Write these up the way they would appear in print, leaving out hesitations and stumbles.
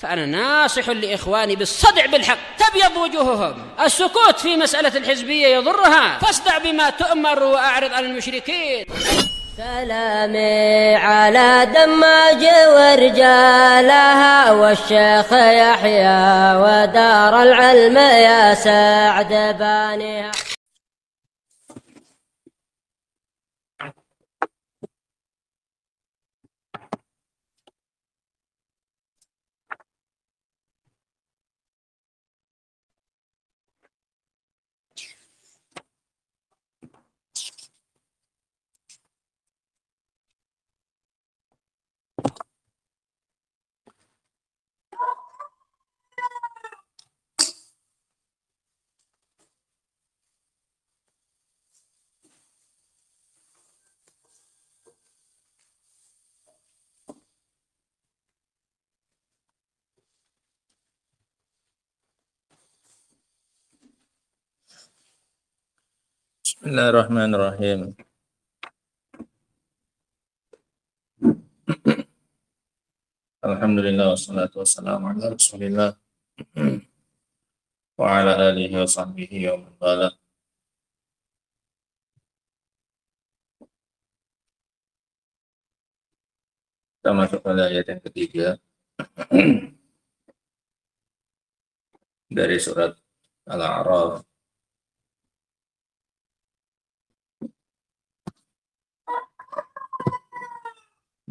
فأنا ناصح لإخواني بالصدع بالحق، تبيض وجوههم. السكوت في مسألة الحزبية يضرها، فاصدع بما تؤمر وأعرض عن المشركين. سلامي على دماج ورجالها والشيخ يحيى ودار العلم يا سعد بانيها. Bismillahirrahmanirrahim. Alhamdulillah wassalatu wassalamu ala Rasulillah wa ala alihi wa sahbihi wa man wala. Kita masuk pada ayat yang ketiga dari surat Al-A'raf.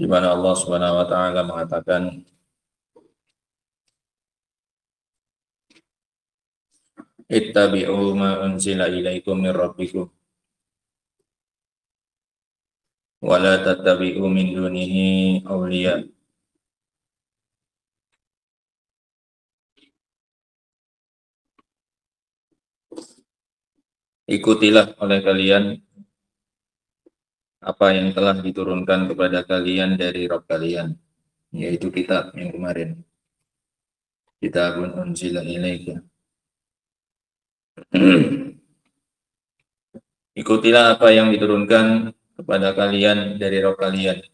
Di mana Allah Subhanahu wa taala mengatakan, ittabi'u ma unzila ilaikum min rabbikum wa la tattabi'u min dunihi awliya. Ikutilah oleh kalian apa yang telah diturunkan kepada kalian dari Rabb kalian, yaitu kitab yang kemarin. Kitabun unzila ilaika. Ikutilah apa yang diturunkan kepada kalian dari Rabb kalian.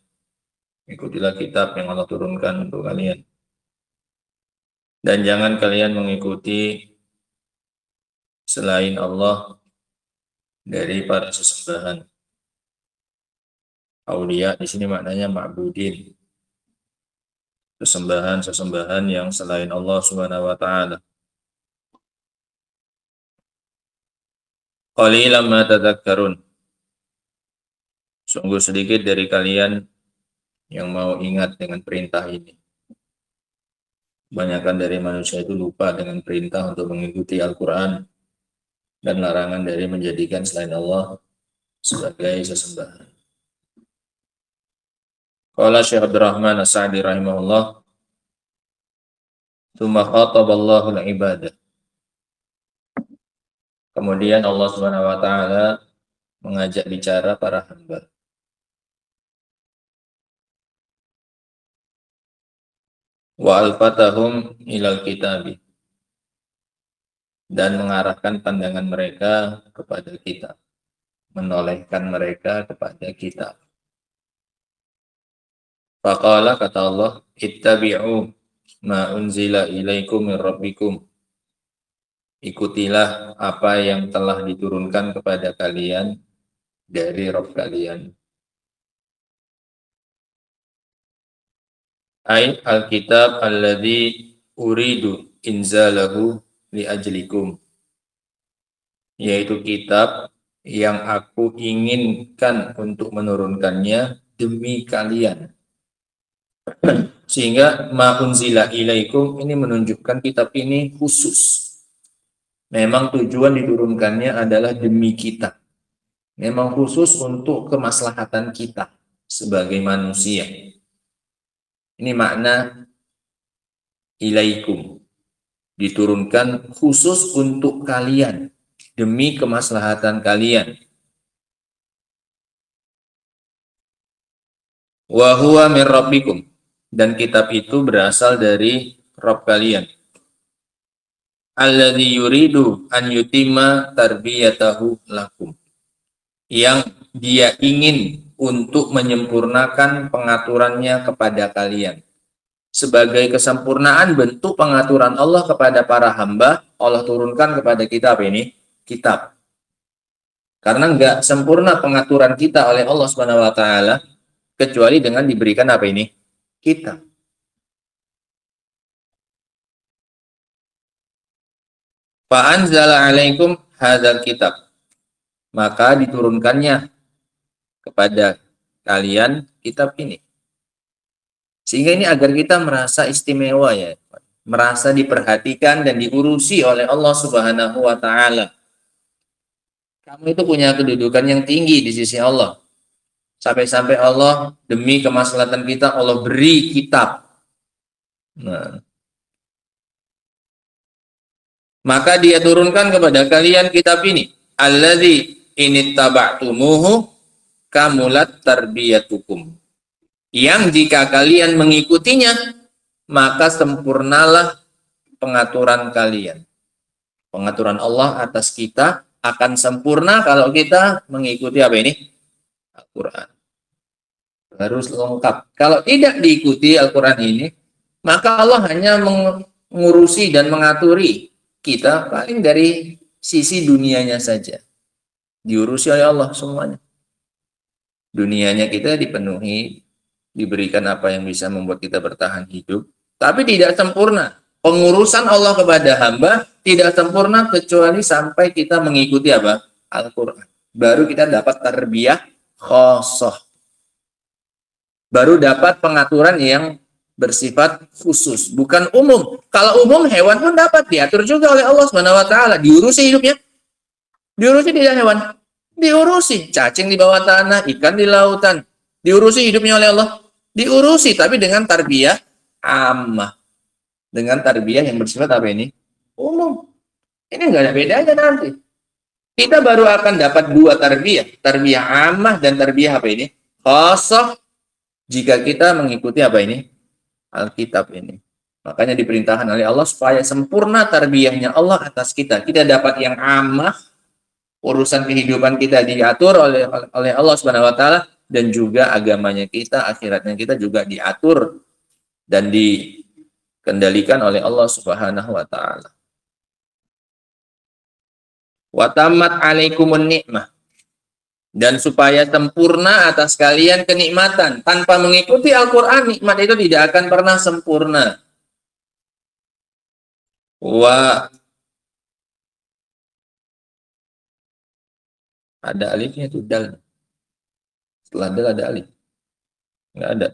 Ikutilah kitab yang Allah turunkan untuk kalian. Dan jangan kalian mengikuti selain Allah dari para sesembahan. Aulia di sini maknanya ma'budin, sesembahan yang selain Allah Subhanahu wa taala. Qalilan ma tadhakkarun. Sungguh sedikit dari kalian yang mau ingat dengan perintah ini. Kebanyakan dari manusia itu lupa dengan perintah untuk mengikuti Al-Qur'an dan larangan dari menjadikan selain Allah sebagai sesembahan. Qala Syekh Abdurrahman As-Sa'di rahimahullah, tsumma khataballahu al-ibadah. Kemudian Allah Subhanahu wa taala mengajak bicara para hamba. Wa alfatahum ilal kitabi. Dan mengarahkan pandangan mereka kepada kitab. Menolehkan mereka kepada kitab. Faqala, kata Allah, ittabi'u ma unzila ilaikum min rabbikum. Ikutilah apa yang telah diturunkan kepada kalian dari Rabb kalian. Ai al-kitab alladzi uridu inzalahu li ajlikum. Yaitu kitab yang aku inginkan untuk menurunkannya demi kalian. Sehingga ma unzila ilaikum ini menunjukkan kitab ini khusus. Memang tujuan diturunkannya adalah demi kita. Memang khusus untuk kemaslahatan kita sebagai manusia. Ini makna ilaikum. Diturunkan khusus untuk kalian demi kemaslahatan kalian. Wa huwa min rabbikum. Dan kitab itu berasal dari Rabb kalian. Alladzi yuridu an yutimma tarbiyatahu lakum. Yang dia ingin untuk menyempurnakan pengaturannya kepada kalian. sebagai kesempurnaan bentuk pengaturan Allah kepada para hamba, Allah turunkan kepada kita apa ini? Kitab. Karena enggak sempurna pengaturan kita oleh Allah Subhanahu wa taala kecuali dengan diberikan apa ini? Kitab. Fa anzala 'alaikum hadzal kitab. Maka diturunkannya kepada kalian kitab ini. Sehingga ini agar kita merasa istimewa ya, merasa diperhatikan dan diurusi oleh Allah Subhanahu wa taala. Kamu itu punya kedudukan yang tinggi di sisi Allah. Sampai-sampai Allah demi kemaslahatan kita Allah beri kitab. Nah, maka dia turunkan kepada kalian kitab ini. Alladzi inittaba'tumuhu kamulat tarbiyatukum. Yang jika kalian mengikutinya, maka sempurnalah pengaturan kalian. Pengaturan Allah atas kita akan sempurna kalau kita mengikuti apa ini? Al-Quran. Harus lengkap. Kalau tidak diikuti Al-Quran ini, maka Allah hanya mengurusi dan mengaturi kita paling dari sisi dunianya saja. Diurusi oleh Allah semuanya. Dunianya kita dipenuhi, diberikan apa yang bisa membuat kita bertahan hidup, tapi tidak sempurna. Pengurusan Allah kepada hamba tidak sempurna kecuali sampai kita mengikuti apa? Al-Quran. Baru kita dapat tarbiyah khosoh. Baru dapat pengaturan yang bersifat khusus, bukan umum. Kalau umum, hewan pun dapat diatur juga oleh Allah Subhanahu wa taala, diurusi hidupnya. Diurusi tidak hewan? Diurusi. Cacing di bawah tanah, ikan di lautan, diurusi hidupnya oleh Allah. Diurusi, tapi dengan tarbiyah ammah. Dengan tarbiyah yang bersifat apa ini? Umum. Ini enggak ada bedanya nanti. Kita baru akan dapat dua tarbiyah. Tarbiyah ammah dan tarbiyah apa ini? Khassah. Jika kita mengikuti apa ini? Alkitab ini. Makanya diperintahkan oleh Allah supaya sempurna tarbiyahnya Allah atas kita. Kita dapat yang ammah, urusan kehidupan kita diatur oleh Allah Subhanahu wa taala, dan juga agamanya kita, akhiratnya kita juga diatur dan dikendalikan oleh Allah Subhanahu wa taala. Wa tammat 'alaikumun ni'mah. Dan supaya sempurna atas kalian kenikmatan. Tanpa mengikuti Al-Quran, nikmat itu tidak akan pernah sempurna. Ada alifnya itu, dal. Setelah dal ada alif. Nggak ada.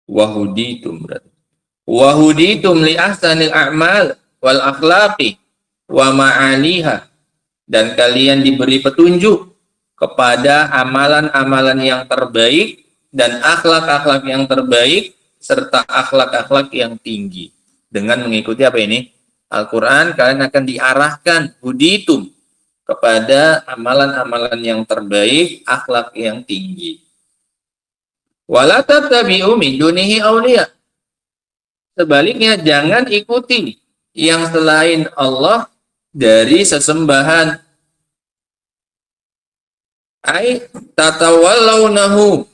Wahuditum berarti. Wahuditum li ahsanil a'mal wal akhlaqi wa ma'aliha. Dan kalian diberi petunjuk kepada amalan-amalan yang terbaik dan akhlak-akhlak yang terbaik serta akhlak-akhlak yang tinggi. Dengan mengikuti apa ini? Al-Quran, kalian akan diarahkan huditum kepada amalan-amalan yang terbaik, akhlak yang tinggi. Wala tattabi'u min dunihi awliya. Sebaliknya, jangan ikuti yang selain Allah dari sesembahan. Ai tatawallawnahu,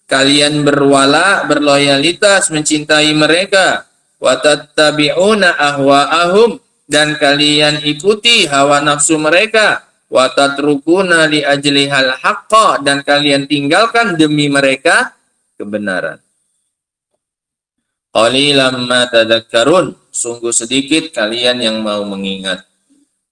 kalian berloyalitas mencintai mereka, wa tattabi'una ahwa'ahum, dan kalian ikuti hawa nafsu mereka, wa tatrukuna li ajlihal haqqa, dan kalian tinggalkan demi mereka kebenaran. Qalilam ma tadhakkarun, sungguh sedikit kalian yang mau mengingat.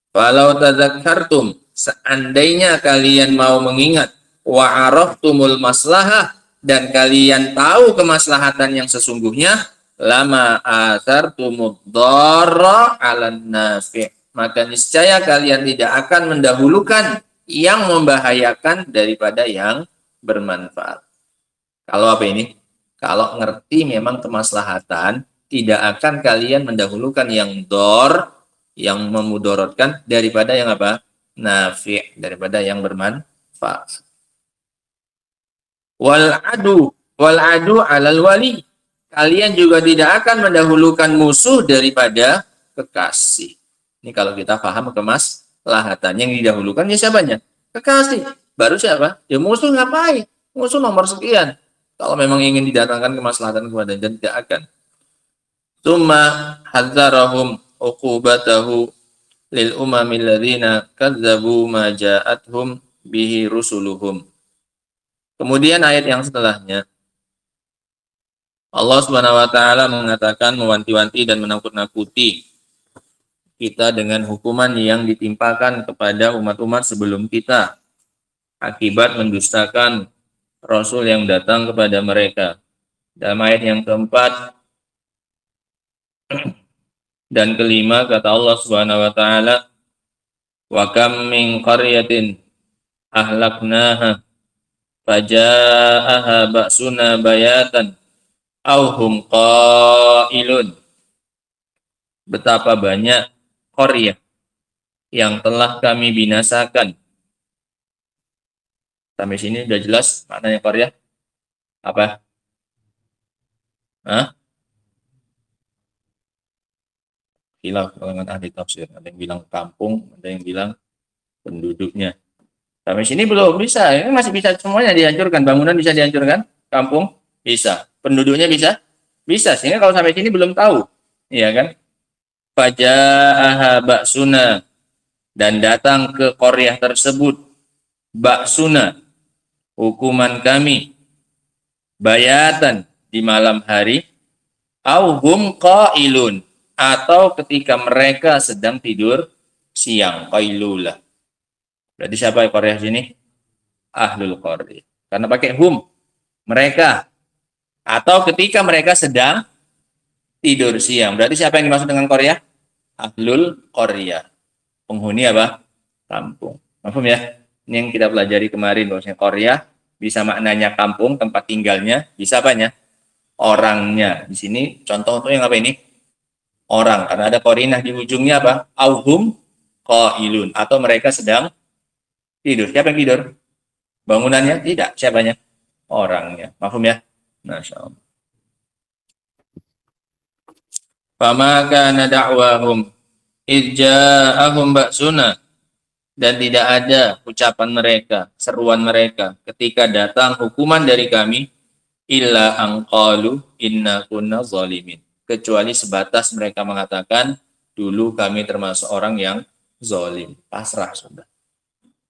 Walau tadzakkartum, seandainya kalian mau mengingat, wa araftumul maslahah, dan kalian tahu kemaslahatan yang sesungguhnya, lama athartumud dharra 'alan nafi', maka niscaya kalian tidak akan mendahulukan yang membahayakan daripada yang bermanfaat. Kalau apa ini? Kalau ngerti memang kemaslahatan, tidak akan kalian mendahulukan yang dor, yang memudorotkan daripada yang apa? Nafi', daripada yang bermanfaat. Wal adu 'alal wali. Kalian juga tidak akan mendahulukan musuh daripada kekasih. Ini kalau kita paham kemaslahatan, yang didahulukan ya siapanya? Kekasih. Baru siapa? Ya musuh ngapain? Musuh nomor sekian. Kalau memang ingin didatangkan kemaslahatan kepada dan tidak akan. Tsumma hadzarahum uqubatahu lil umamil ladzina kadzdzabu ma ja'atuhum bihi rusuluhum. Kemudian ayat yang setelahnya Allah Subhanahu wa taala mengatakan mewanti-wanti dan menakut-nakuti kita dengan hukuman yang ditimpakan kepada umat-umat sebelum kita akibat mendustakan Rasul yang datang kepada mereka. Dalam ayat yang keempat dan kelima kata Allah Subhanahu wa taala, wa kam min qaryatin ahlaknaha fajaaha ba'suna bayatan aw hum qailun. Betapa banyak qaryah yang telah kami binasakan. Sampai sini sudah jelas maknanya qaryah? Apa? Hah? Khilaf kalangan ahli tafsir. Ada yang bilang kampung, ada yang bilang penduduknya. Sampai sini belum bisa. Ini masih bisa semuanya dihancurkan. Bangunan bisa dihancurkan, kampung bisa. Penduduknya bisa? Bisa. Sehingga kalau sampai sini belum tahu. Iya kan? Faja'aha ba'suna. Dan datang ke qaryah tersebut ba'suna, hukuman kami, bayatan, di malam hari, auhum qailun, atau ketika mereka sedang tidur siang, qailulah. Berarti siapa yang qaryah sini? Ahlul qaryah. Karena pakai hum, mereka. Atau ketika mereka sedang tidur siang. Berarti siapa yang dimaksud dengan qaryah? Ahlul qaryah. Penghuni apa? Kampung. Paham ya? Ini yang kita pelajari kemarin, bahwasanya qaryah bisa maknanya kampung, tempat tinggalnya, bisa apanya? Orangnya. Di sini contoh untuk yang apa ini? Orang. Karena ada qarinah di ujungnya apa? Auhum qailun, atau mereka sedang tidur. Siapa yang tidur? Bangunannya? Tidak. Siapanya? Orangnya. Paham ya? Masya Allah. Fama kana da'wahum idja'ahum ba'suna, dan tidak ada ucapan mereka, seruan mereka ketika datang hukuman dari kami, illa angqalu inna kunna zalimin, kecuali sebatas mereka mengatakan dulu kami termasuk orang yang zalim. Pasrah sudah.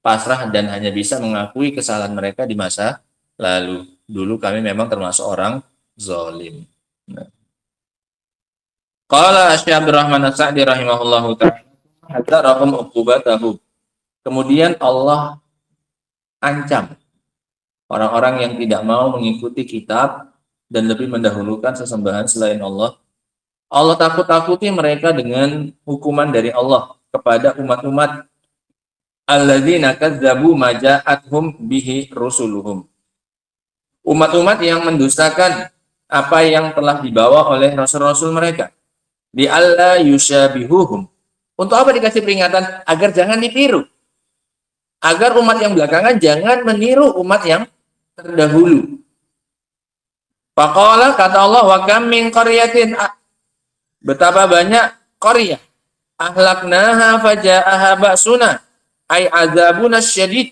Pasrah dan hanya bisa mengakui kesalahan mereka di masa lalu. Dulu kami memang termasuk orang zalim. Nah. Qala Asy Abdurrahman As-Sa'di rahimahullahu ta'ala, hadzarahum uqubatahu. Kemudian Allah ancam orang-orang yang tidak mau mengikuti kitab dan lebih mendahulukan sesembahan selain Allah. Allah takut-takuti mereka dengan hukuman dari Allah kepada umat-umat alladzina kadzdzabu ma ja'atuhum bihi rusuluhum. Umat-umat yang mendustakan apa yang telah dibawa oleh rasul-rasul mereka. Bi alla yusyabihuhum. Untuk apa dikasih peringatan? Agar jangan ditiru. Agar umat yang belakangan jangan meniru umat yang terdahulu. Faqala, kata Allah, wa kam min qaryatin, betapa banyak qaryah, ahlaknaha faja'aha ba'suna, ay azabuna syadid,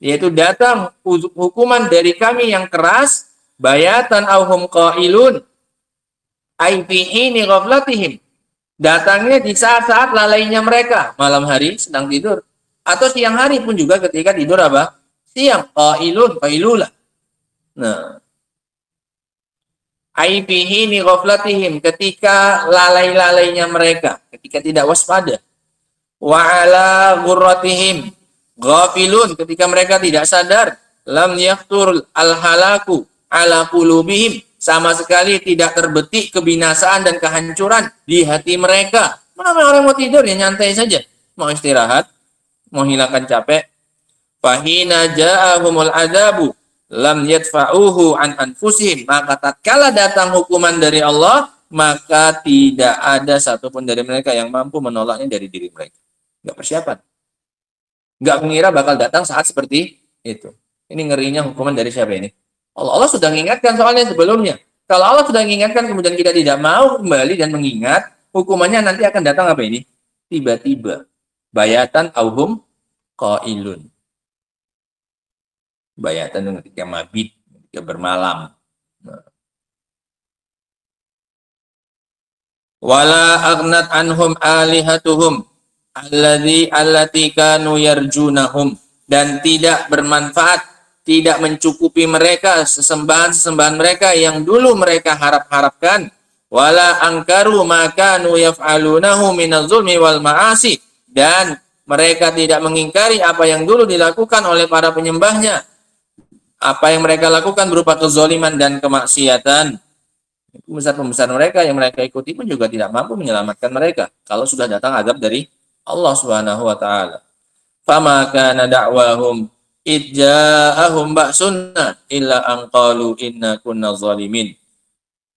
yaitu datang hukuman dari kami yang keras, bayatan auhum qailun, ay fi hini ghaflatihim, datangnya di saat-saat lalainya mereka, malam hari sedang tidur, atau siang hari pun juga ketika tidur apa? Siang, qailun, qailulah. Nah, ay fi hini ghaflatihim, ketika lalai-lalainya mereka, ketika tidak waspada. Wa ala ghurratihim ghafilun, ketika mereka tidak sadar. Lam yaqtur al-halaku ala qulubihim, sama sekali tidak terbetik kebinasaan dan kehancuran di hati mereka. Mana orang mau tidur ya nyantai saja, mau istirahat, mau hilangkan capek. Fahina ja'ahumul adabu lam yadfa'uhu an anfusihim, maka tatkala datang hukuman dari Allah, maka tidak ada satupun dari mereka yang mampu menolaknya dari diri mereka. Enggak persiapan. Enggak mengira bakal datang saat seperti itu. Ini ngerinya hukuman dari siapa ini? Allah sudah mengingatkan soalnya sebelumnya. Kalau Allah sudah mengingatkan kemudian kita tidak mau kembali dan mengingat, hukumannya nanti akan datang apa ini? Tiba-tiba. Bayatan auhum qailun. Bayatan ketika mabit, ketika bermalam. wala aghnat anhum alihatuhum allati kanu yarjunahum, dan tidak bermanfaat, tidak mencukupi mereka sesembahan-sesembahan mereka yang dulu mereka harap-harapkan. Wala angkaru ma kanu yaf'alunahu minaz zulmi wal ma'asi, dan mereka tidak mengingkari apa yang dulu dilakukan oleh para penyembahnya, apa yang mereka lakukan berupa kezaliman dan kemaksiatan. Pembesar-pembesar mereka yang mereka ikuti pun juga tidak mampu menyelamatkan mereka kalau sudah datang azab dari Allah Subhanahu wa taala. Fama kana da'wahum idja'ahum ba'sunna illa an qalu inna kunna zalimin.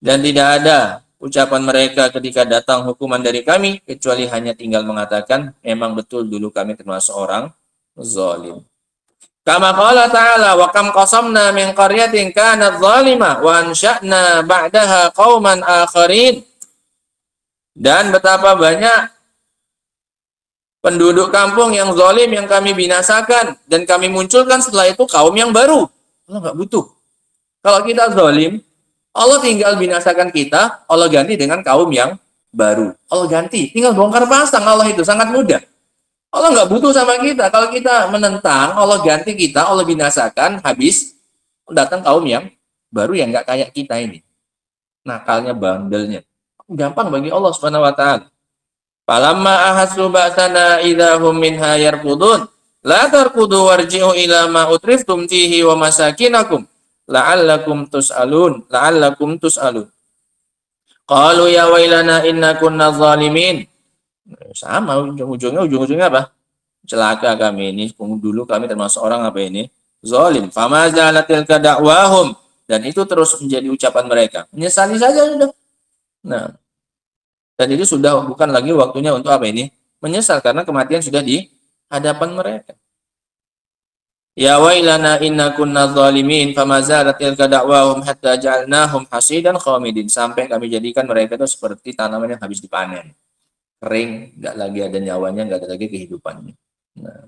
Dan tidak ada ucapan mereka ketika datang hukuman dari kami kecuali hanya tinggal mengatakan memang betul dulu kami termasuk orang zalim. Kama qala ta'ala wa kam qasamna min qaryatin kanat zalimah wa ansha'na ba'daha qauman akharin. Dan betapa banyak penduduk kampung yang zalim yang kami binasakan dan kami munculkan setelah itu kaum yang baru. Allah enggak butuh. Kalau kita zalim, Allah tinggal binasakan kita, Allah ganti dengan kaum yang baru. Allah ganti, tinggal bongkar pasang, Allah itu sangat mudah. Allah nggak butuh sama kita. Kalau kita menentang, Allah ganti kita, Allah binasakan, habis datang kaum yang baru yang nggak kayak kita ini. Nakalnya, bandelnya. Gampang bagi Allah Subhanahu wa taala. Falamma ahassu ba'sana idahum minha yarqudun la tarqudu warji'u ila ma utriftum fihi wa masakinakum la'allakum tus'alun. Qalu ya wailana inna kunna zalimin. Sama ujung-ujungnya apa? Celaka kami ini, dulu kami termasuk orang apa ini? Zalim. Fama zalatil da'wahum, dan itu terus menjadi ucapan mereka. Menyesali saja sudah. Nah, dan itu sudah bukan lagi waktunya untuk apa ini? Menyesal karena kematian sudah di hadapan mereka. Ya wailana inna kunna zalimin fama zalatil da'wahum hatta ja'alnahum hasidan khamidin, sampai kami jadikan mereka itu seperti tanaman yang habis dipanen. Kering, nggak lagi ada nyawanya, nggak ada lagi kehidupannya. Nah,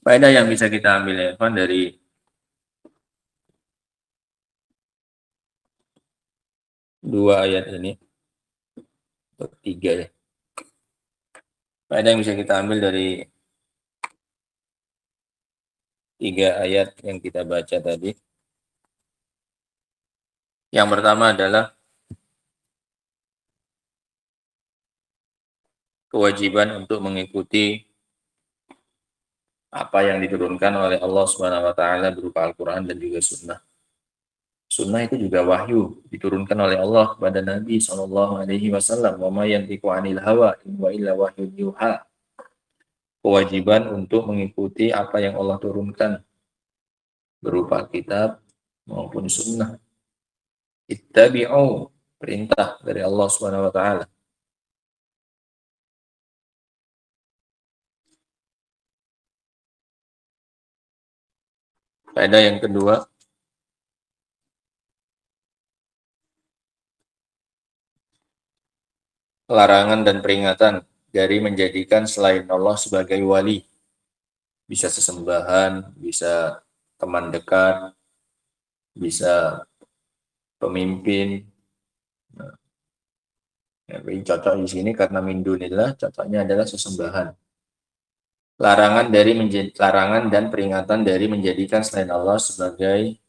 faedah yang bisa kita ambil ya, dari dua ayat ini, tiga ya. Faedah yang bisa kita ambil dari tiga ayat yang kita baca tadi. Yang pertama adalah kewajiban untuk mengikuti apa yang diturunkan oleh Allah Subhanahu wa taala berupa Al-Qur'an dan juga sunnah. Sunnah itu juga wahyu diturunkan oleh Allah kepada Nabi sallallahu alaihi wasallam, wa may yantiqu 'anil hawa in huwa illa wahyun yuha. Kewajiban untuk mengikuti apa yang Allah turunkan berupa kitab maupun sunnah. Ittabi'u, perintah dari Allah Subhanahu wa taala. Faedah yang kedua, larangan dan peringatan dari menjadikan selain Allah sebagai wali. Bisa sesembahan, bisa teman dekat, bisa pemimpin. Nah, yang cocok di sini karena min dunillah, cocoknya adalah sesembahan. Larangan dan peringatan dari menjadikan selain Allah sebagai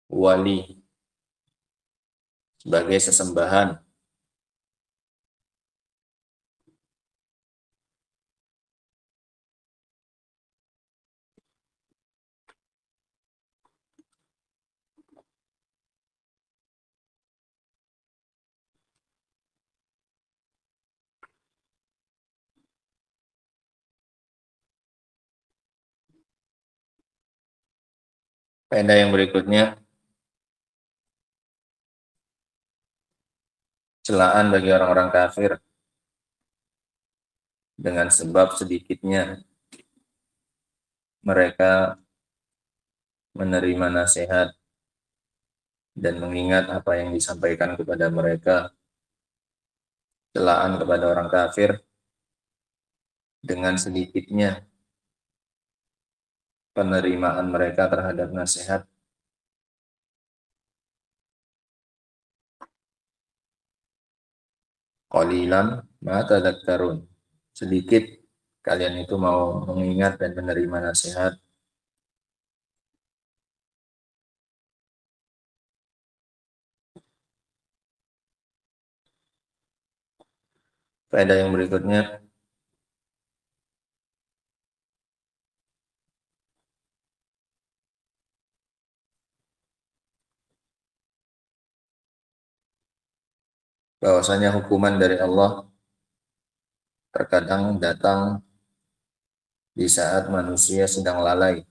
wali, sebagai sesembahan. Faedah yang berikutnya, celaan bagi orang-orang kafir dengan sebab sedikitnya mereka menerima nasihat dan mengingat apa yang disampaikan kepada mereka. Celaan kepada orang kafir dengan sedikitnya penerimaan mereka terhadap nasihat. Qalilan ma tadhakkarun. Sedikit kalian itu mau mengingat dan menerima nasihat. Faedah yang berikutnya, bahwasanya hukuman dari Allah terkadang datang di saat manusia sedang lalai.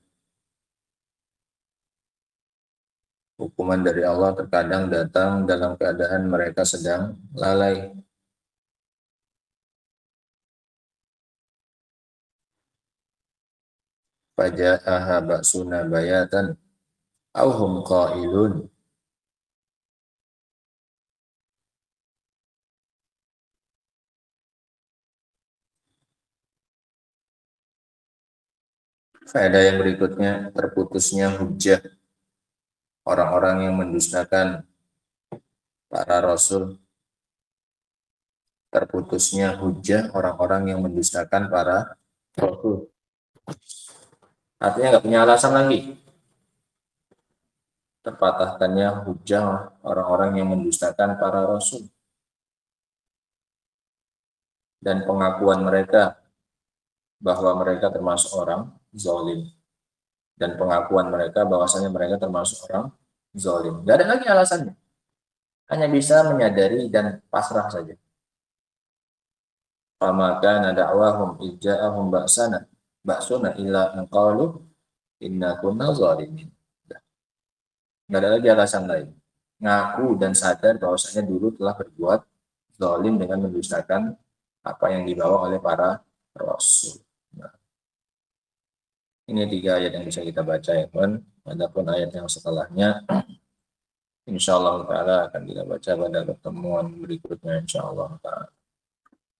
Hukuman dari Allah terkadang datang dalam keadaan mereka sedang lalai. Faja'aha ba'suna bayatan aw hum qailun. Faedah yang berikutnya, terputusnya hujah orang-orang yang mendustakan para rasul. Terputusnya hujah orang-orang yang mendustakan para rasul. Artinya nggak punya alasan lagi. Terpatahkannya hujah orang-orang yang mendustakan para rasul. Dan pengakuan mereka bahwa mereka termasuk orang zalim. Dan pengakuan mereka bahwasanya mereka termasuk orang zalim. Gak ada lagi alasannya. Hanya bisa menyadari dan pasrah saja. Fama kana da'wahum ija'ahum ba'suna illa an qalu inna kunna zalimin. Gak ada lagi alasan lain. Ngaku dan sadar bahwasanya dulu telah berbuat zalim dengan mendustakan apa yang dibawa oleh para rasul. Nah, ini 3 ayat yang bisa kita baca ya teman. Adapun ayat yang setelahnya insyaallah taala akan kita baca pada pertemuan berikutnya insyaallah taala.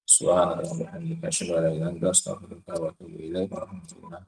Subhanallah wa bihamdihi asyhadu an la ilaha illa anta astaghfiruka wa atubu ilaik. Warahmatullahi